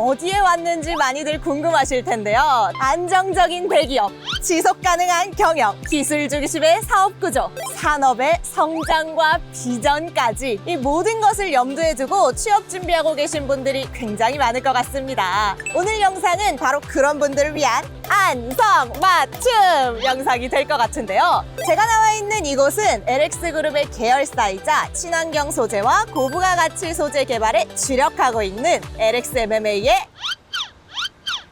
어디에 왔는지 많이들 궁금하실 텐데요. 안정적인 대기업, 지속 가능한 경영, 기술 중심의 사업 구조, 산업의 성장과 비전까지 이 모든 것을 염두에 두고 취업 준비하고 계신 분들이 굉장히 많을 것 같습니다. 오늘 영상은 바로 그런 분들을 위한 안성맞춤 영상이 될 것 같은데요. 제가 나와 있는 이곳은 LX그룹의 계열사이자 친환경 소재와 고부가 가치 소재 개발에 주력하고 있는 LXMMA의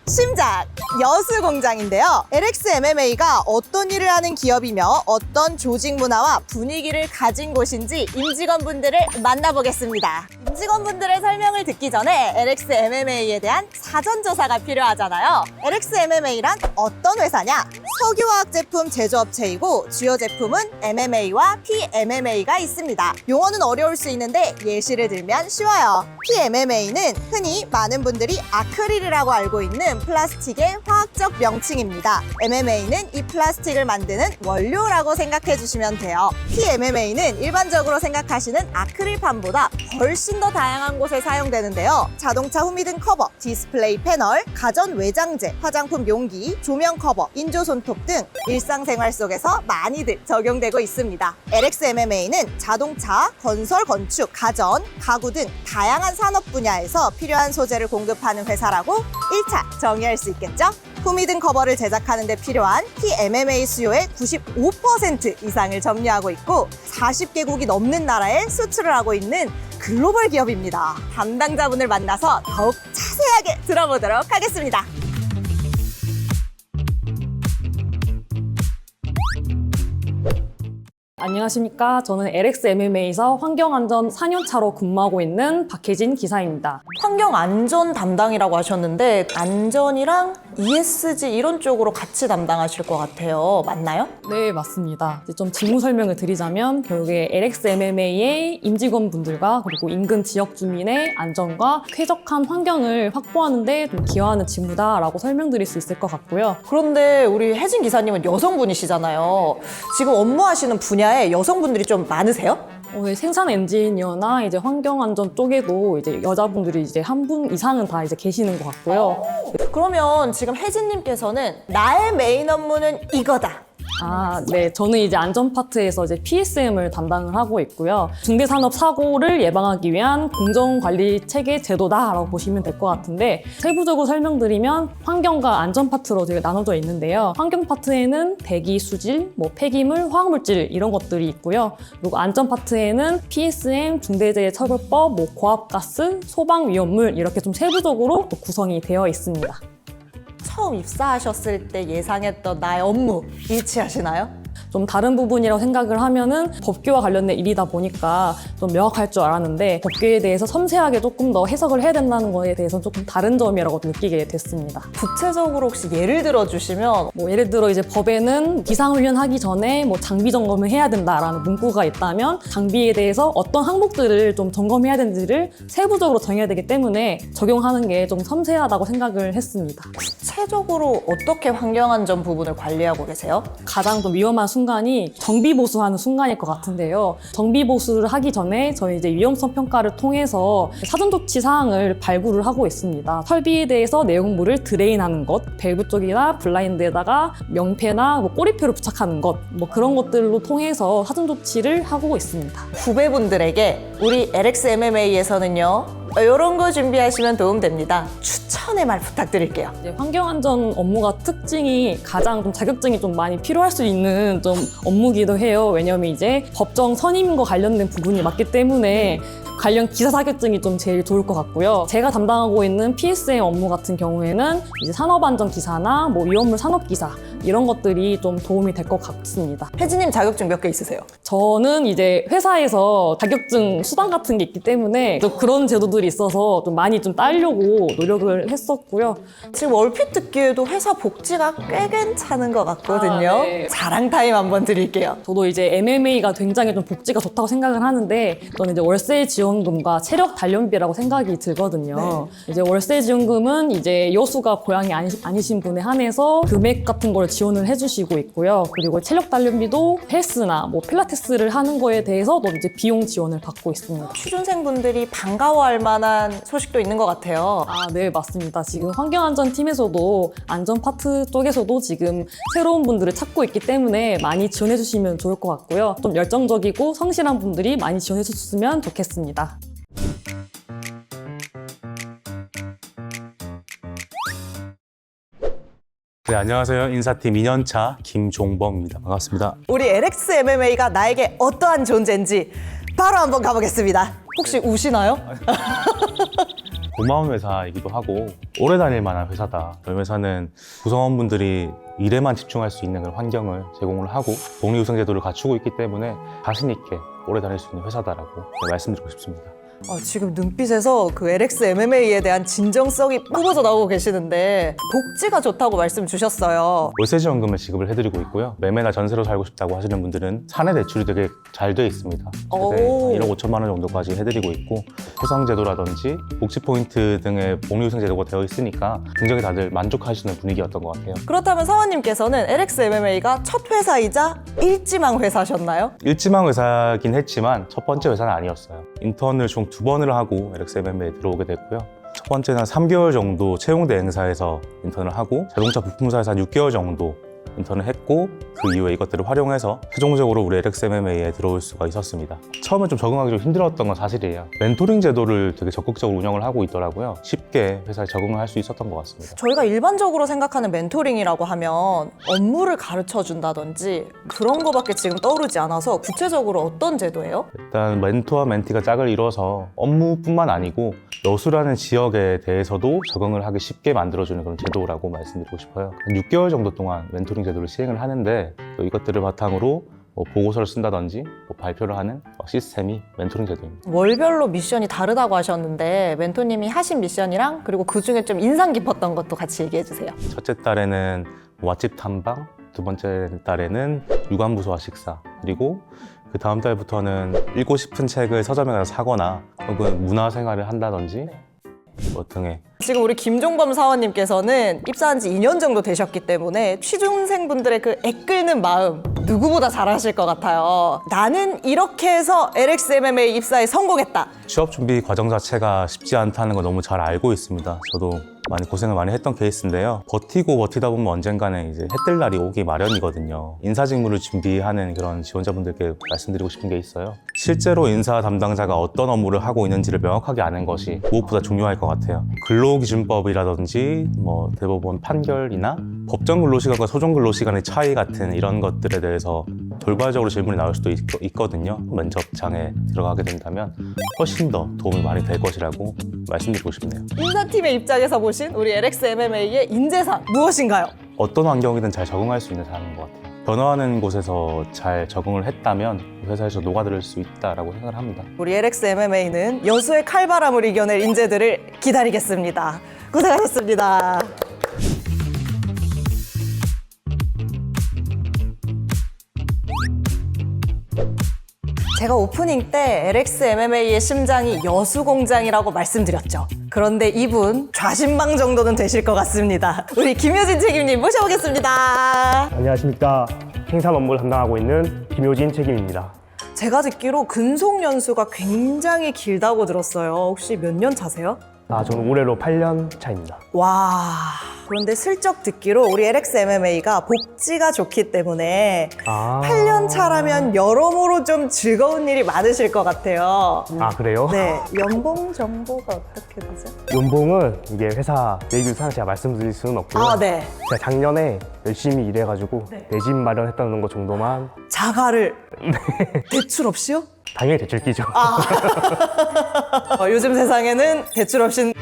심장 여수 공장인데요. LXMMA가 어떤 일을 하는 기업이며 어떤 조직 문화와 분위기를 가진 곳인지 임직원분들을 만나보겠습니다. 임직원분들의 설명을 듣기 전에 LXMMA에 대한 사전조사가 필요하잖아요. LXMMA란 어떤 회사냐? 석유화학 제품 제조업체이고 주요 제품은 MMA와 PMMA가 있습니다. 용어는 어려울 수 있는데 예시를 들면 쉬워요. PMMA는 흔히 많은 분들이 아크릴이라고 알고 있는 플라스틱의 화학적 명칭입니다. MMA는 이 플라스틱을 만드는 원료라고 생각해 주시면 돼요. PMMA는 일반적으로 생각하시는 아크릴판보다 훨씬 더 다양한 곳에 사용되는데요. 자동차 후미등 커버, 디스플레이 패널, 가전 외장재, 화장품 용기, 조명 커버, 인조 손톱 등 일상생활 속에서 많이들 적용되고 있습니다. LXMMA는 자동차, 건설, 건축, 가전, 가구 등 다양한 산업 분야에서 필요한 소재를 공급하는 회사라고 1차 정의할 수 있겠죠? 후미등 커버를 제작하는 데 필요한 PMMA 수요의 95% 이상을 점유하고 있고 40개국이 넘는 나라에 수출을 하고 있는 글로벌 기업입니다. 담당자분을 만나서 더욱 자세하게 들어보도록 하겠습니다. 안녕하십니까. 저는 LXMMA에서 환경안전 4년차로 근무하고 있는 박혜진 기사입니다. 환경안전 담당이라고 하셨는데 안전이랑 ESG 이런 쪽으로 같이 담당하실 것 같아요. 맞나요? 네, 맞습니다. 이제 좀 직무 설명을 드리자면 결국에 LXMMA의 임직원분들과 그리고 인근 지역 주민의 안전과 쾌적한 환경을 확보하는 데 좀 기여하는 직무다라고 설명드릴 수 있을 것 같고요. 그런데 우리 혜진 기사님은 여성분이시잖아요. 지금 업무하시는 분야에 여성분들이 좀 많으세요? 네, 생산 엔지니어나 이제 환경안전 쪽에도 이제 여자분들이 이제 한 분 이상은 다 이제 계시는 것 같고요. 그러면 지금 혜진님께서는 나의 메인 업무는 이거다. 네. 저는 이제 안전 파트에서 이제 PSM을 담당을 하고 있고요. 중대산업 사고를 예방하기 위한 공정관리 체계 제도다라고 보시면 될 것 같은데 세부적으로 설명드리면 환경과 안전 파트로 되게 나눠져 있는데요. 환경 파트에는 대기, 수질, 폐기물, 화학물질 이런 것들이 있고요. 그리고 안전 파트에는 PSM, 중대재해처벌법, 고압가스, 소방위험물 이렇게 좀 세부적으로 또 구성이 되어 있습니다. 처음 입사하셨을 때 예상했던 나의 업무 일치하시나요? 좀 다른 부분이라고 생각을 하면은 법규와 관련된 일이다 보니까 좀 명확할 줄 알았는데 법규에 대해서 섬세하게 조금 더 해석을 해야 된다는 거에 대해서 조금 다른 점이라고 느끼게 됐습니다. 구체적으로 혹시 예를 들어 주시면 예를 들어 이제 법에는 비상훈련 하기 전에 장비 점검을 해야 된다라는 문구가 있다면 장비에 대해서 어떤 항목들을 좀 점검해야 되는지를 세부적으로 정해야 되기 때문에 적용하는 게 좀 섬세하다고 생각을 했습니다. 구체적으로 어떻게 환경안전 부분을 관리하고 계세요? 가장 좀 위험한 순간이 정비 보수하는 순간일 것 같은데요. 정비 보수를 하기 전에 저희 이제 위험성 평가를 통해서 사전 조치 사항을 발굴을 하고 있습니다. 설비에 대해서 내용물을 드레인하는 것, 밸브 쪽이나 블라인드에다가 명패나 꼬리표를 부착하는 것, 그런 것들로 통해서 사전 조치를 하고 있습니다. 후배분들에게 우리 LXMMA에서는요. 이런 거 준비하시면 도움됩니다. 추천의 말 부탁드릴게요. 이제 환경안전 업무가 특징이 가장 좀 자격증이 좀 많이 필요할 수 있는 좀 업무기도 해요. 왜냐면 이제 법정 선임과 관련된 부분이 맞기 때문에 관련 기사 자격증이 좀 제일 좋을 것 같고요. 제가 담당하고 있는 PSM 업무 같은 경우에는 이제 산업안전 기사나 위험물 산업 기사 이런 것들이 좀 도움이 될 것 같습니다. 혜진님 자격증 몇 개 있으세요? 저는 이제 회사에서 자격증 수당 같은 게 있기 때문에 또 그런 제도들이 있어서 좀 많이 좀 따려고 노력을 했었고요. 지금 얼핏 듣기에도 회사 복지가 꽤 괜찮은 것 같거든요. 네. 자랑 타임 한번 드릴게요. 저도 이제 MMA가 굉장히 좀 복지가 좋다고 생각을 하는데 저는 이제 월세 지원금과 체력 단련비라고 생각이 들거든요. 이제 월세 지원금은 이제 여수가 고향이 아니신 분에 한해서 금액 같은 걸 지원을 해주시고 있고요. 그리고 체력 단련비도 헬스나 뭐 필라테스를 하는 거에 대해서도 이제 비용 지원을 받고 있습니다. 취준생분들이 반가워할 만한 소식도 있는 것 같아요. 네, 맞습니다. 지금 환경안전팀에서도 안전 파트 쪽에서도 지금 새로운 분들을 찾고 있기 때문에 많이 지원해 주시면 좋을 것 같고요. 좀 열정적이고 성실한 분들이 많이 지원해 주셨으면 좋겠습니다. 네, 안녕하세요. 인사팀 2년차 김종범입니다. 반갑습니다. 우리 LX MMA가 나에게 어떠한 존재인지 바로 한번 가보겠습니다. 혹시 우시나요? 고마운 회사이기도 하고 오래 다닐 만한 회사다. 저희 회사는 구성원분들이 일에만 집중할 수 있는 그런 환경을 제공을 하고 복리후생제도를 갖추고 있기 때문에 자신 있게 오래 다닐 수 있는 회사다라고 말씀드리고 싶습니다. 지금 눈빛에서 그 LX MMA에 대한 진정성이 뿜어져 나오고 계시는데 복지가 좋다고 말씀 주셨어요. 월세지원금을 지급을 해드리고 있고요. 매매나 전세로 살고 싶다고 하시는 분들은 사내 대출이 되게 잘 돼 있습니다. 오. 1억 5천만 원 정도까지 해드리고 있고 포상제도라든지 복지포인트 등의 복리후생제도가 되어 있으니까 굉장히 다들 만족하시는 분위기였던 것 같아요. 그렇다면 사원님께서는 LX MMA가 첫 회사이자 일지망 회사셨나요? 일지망 회사긴 했지만 첫 번째 회사는 아니었어요. 인턴을 총 2번을 하고 LX MMA에 들어오게 됐고요. 첫 번째는 한 3개월 정도 채용대 행사에서 인턴을 하고 자동차 부품사에서 한 6개월 정도 인턴을 했고 그 이후에 이것들을 활용해서 최종적으로 우리 LX MMA에 들어올 수가 있었습니다. 처음에 좀 적응하기 좀 힘들었던 건 사실이에요. 멘토링 제도를 되게 적극적으로 운영을 하고 있더라고요. 쉽게 회사에 적응을 할 수 있었던 것 같습니다. 저희가 일반적으로 생각하는 멘토링이라고 하면 업무를 가르쳐 준다든지 그런 거밖에 지금 떠오르지 않아서 구체적으로 어떤 제도예요? 일단 멘토와 멘티가 짝을 이뤄서 업무뿐만 아니고 여수라는 지역에 대해서도 적응을 하기 쉽게 만들어주는 그런 제도라고 말씀드리고 싶어요. 한 6개월 정도 동안 멘토링 제도를 시행을 하는데 또 이것들을 바탕으로 보고서를 쓴다든지 발표를 하는 시스템이 멘토링 제도입니다. 월별로 미션이 다르다고 하셨는데 멘토님이 하신 미션이랑 그리고 그중에 좀 인상 깊었던 것도 같이 얘기해 주세요. 첫째 달에는 맛집 탐방, 두 번째 달에는 유관부서와 식사, 그리고 그 다음 달부터는 읽고 싶은 책을 서점에 가서 사거나 혹은 문화생활을 한다든지 뭐 등의. 지금 우리 김종범 사원님께서는 입사한 지 2년 정도 되셨기 때문에 취준생분들의 그 애끓는 마음 누구보다 잘 아실 것 같아요. 나는 이렇게 해서 LX MMA 입사에 성공했다. 취업 준비 과정 자체가 쉽지 않다는 거 너무 잘 알고 있습니다. 저도 많이 고생을 많이 했던 케이스인데요. 버티다 보면 언젠가는 이제 해뜰 날이 오기 마련이거든요. 인사 직무를 준비하는 그런 지원자분들께 말씀드리고 싶은 게 있어요. 실제로 인사 담당자가 어떤 업무를 하고 있는지를 명확하게 아는 것이 무엇보다 중요할 것 같아요. 근로기준법이라든지 뭐 대법원 판결이나 법정 근로시간과 소정 근로시간의 차이 같은 이런 것들에 대해서 돌발적으로 질문이 나올 수도 있거든요. 면접장에 들어가게 된다면 훨씬 더 도움이 많이 될 것이라고 말씀드리고 싶네요. 인사팀의 입장에서 보신 우리 LX MMA의 인재상 무엇인가요? 어떤 환경이든 잘 적응할 수 있는 사람인 것 같아요. 변화하는 곳에서 잘 적응을 했다면 회사에서 녹아들 수 있다고 생각을 합니다. 우리 LX MMA는 여수의 칼바람을 이겨낼 인재들을 기다리겠습니다. 고생하셨습니다. 제가 오프닝 때 LX MMA의 심장이 여수 공장이라고 말씀드렸죠. 그런데 이분 좌심방 정도는 되실 것 같습니다. 우리 김효진 책임님 모셔보겠습니다. 안녕하십니까. 생산 업무를 담당하고 있는 김효진 책임입니다. 제가 듣기로 근속 연수가 굉장히 길다고 들었어요. 혹시 몇 년 차세요? 저는 올해로 8년 차입니다. 와, 그런데 슬쩍 듣기로 우리 LX MMA가 복지가 좋기 때문에 8년 차라면 여러모로 좀 즐거운 일이 많으실 것 같아요. 그래요? 네, 연봉 정보가 어떻게 되죠? 연봉은 이게 회사 내규상 제가 말씀드릴 수는 없고요. 네. 제가 작년에 열심히 일해가지고 내 집 마련했다는 것 정도만 자가를 대출 없이요? 당연히 대출 끼죠. 요즘 세상에는 대출 없인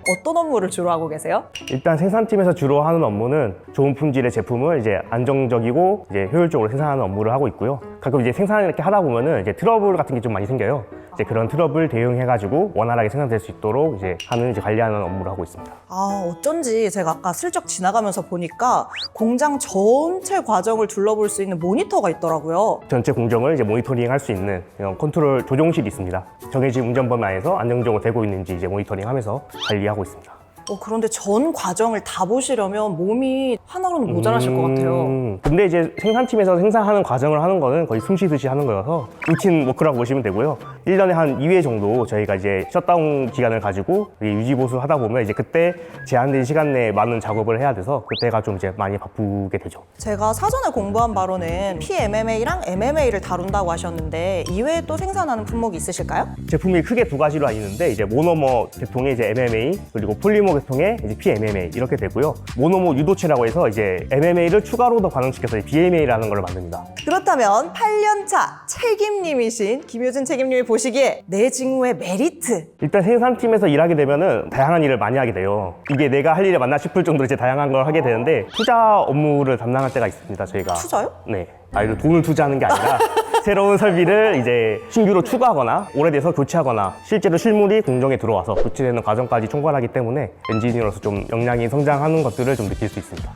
어떤 업무를 주로 하고 계세요? 일단 생산팀에서 주로 하는 업무는 좋은 품질의 제품을 이제 안정적이고 이제 효율적으로 생산하는 업무를 하고 있고요. 가끔 이제 생산을 이렇게 하다 보면은 이제 트러블 같은 게 좀 많이 생겨요. 이제 그런 트러블 대응해가지고 원활하게 생산될 수 있도록 이제 관리하는 업무를 하고 있습니다. 어쩐지 제가 아까 슬쩍 지나가면서 보니까 공장 전체 과정을 둘러볼 수 있는 모니터가 있더라고요. 전체 공정을 이제 모니터링 할 수 있는 이런 컨트롤 조종실이 있습니다. 정해진 운전 범위 안에서 안정적으로 되고 있는지 이제 모니터링하면서 관리하고 있습니다. 그런데 전 과정을 다 보시려면 몸이 하나로는 모자라실 것 같아요. 근데 이제 생산팀에서 생산하는 과정을 하는 거는 거의 숨 쉬듯이 하는 거여서 루틴 워크라고 보시면 되고요. 1년에 한 2회 정도 저희가 이제 셧다운 기간을 가지고 유지 보수 하다 보면 이제 그때 제한된 시간 내에 많은 작업을 해야 돼서 그때가 좀 이제 많이 바쁘게 되죠. 제가 사전에 공부한 바로는 PMMA랑 MMA를 다룬다고 하셨는데 이외에 또 생산하는 품목이 있으실까요? 제품이 크게 두 가지로 나뉘는데 이제 모노머 계통의 이제 MMA 그리고 폴리머 계통의 이제 PMMA 이렇게 되고요. 모노머 유도체라고 해서 이제 MMA를 추가로 더 반응시켜서 BMA라는 걸 만듭니다. 그렇다면 8년차 책임님이신 김효진 책임님이 보시기에 내 직무의 메리트 일단 생산팀에서 일하게 되면은 다양한 일을 많이 하게 돼요. 이게 내가 할 일이 맞나 싶을 정도로 이제 다양한 걸 하게 되는데 투자 업무를 담당할 때가 있습니다. 저희가 투자요? 네. 이거 돈을 투자하는 게 아니라 새로운 설비를 이제 신규로 추가하거나 오래돼서 교체하거나 실제로 실물이 공정에 들어와서 교체되는 과정까지 총괄하기 때문에 엔지니어로서 좀 역량이 성장하는 것들을 좀 느낄 수 있습니다.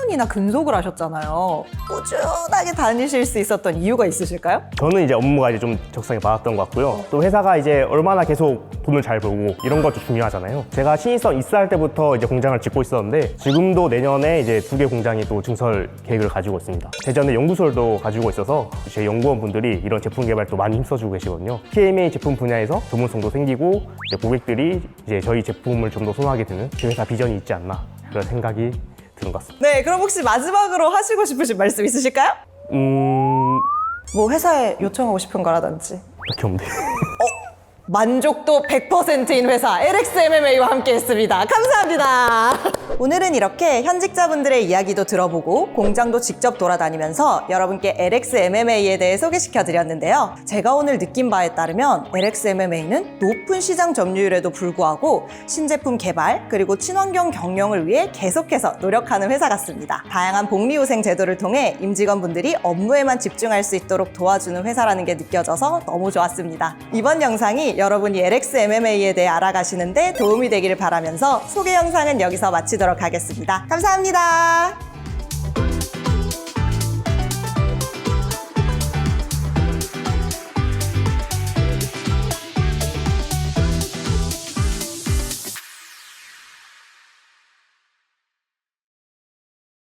8년이나 근속을 하셨잖아요. 꾸준하게 다니실 수 있었던 이유가 있으실까요? 저는 이제 업무가 이제 좀 적성에 맞았던 것 같고요. 또 회사가 이제 얼마나 계속 돈을 잘 벌고 이런 것도 중요하잖아요. 제가 신입사원 입사할 때부터 이제 공장을 짓고 있었는데 지금도 내년에 이제 2개 공장이 또 증설 계획을 가지고 있습니다. 대전에 연구소도 가지고 있어서 제 연구원분들이 이런 제품 개발도 많이 힘써주고 계시거든요. PMA 제품 분야에서 전문성도 생기고 이제 고객들이 이제 저희 제품을 좀 더 선호하게 되는 그 회사 비전이 있지 않나 그런 생각이 드는 것 같습니다. 네, 그럼 혹시 마지막으로 하시고 싶으신 말씀 있으실까요? 뭐 회사에 요청하고 싶은 거라든지 그렇게 없는데. 만족도 100%인 회사 LXMMA와 함께 했습니다. 감사합니다. 오늘은 이렇게 현직자분들의 이야기도 들어보고 공장도 직접 돌아다니면서 여러분께 LXMMA에 대해 소개시켜 드렸는데요. 제가 오늘 느낀 바에 따르면 LXMMA는 높은 시장 점유율에도 불구하고 신제품 개발 그리고 친환경 경영을 위해 계속해서 노력하는 회사 같습니다. 다양한 복리후생 제도를 통해 임직원분들이 업무에만 집중할 수 있도록 도와주는 회사라는 게 느껴져서 너무 좋았습니다. 이번 영상이 여러분이 LXMMA에 대해 알아가시는데 도움이 되기를 바라면서 소개 영상은 여기서 마치도록 하겠습니다. 감사합니다.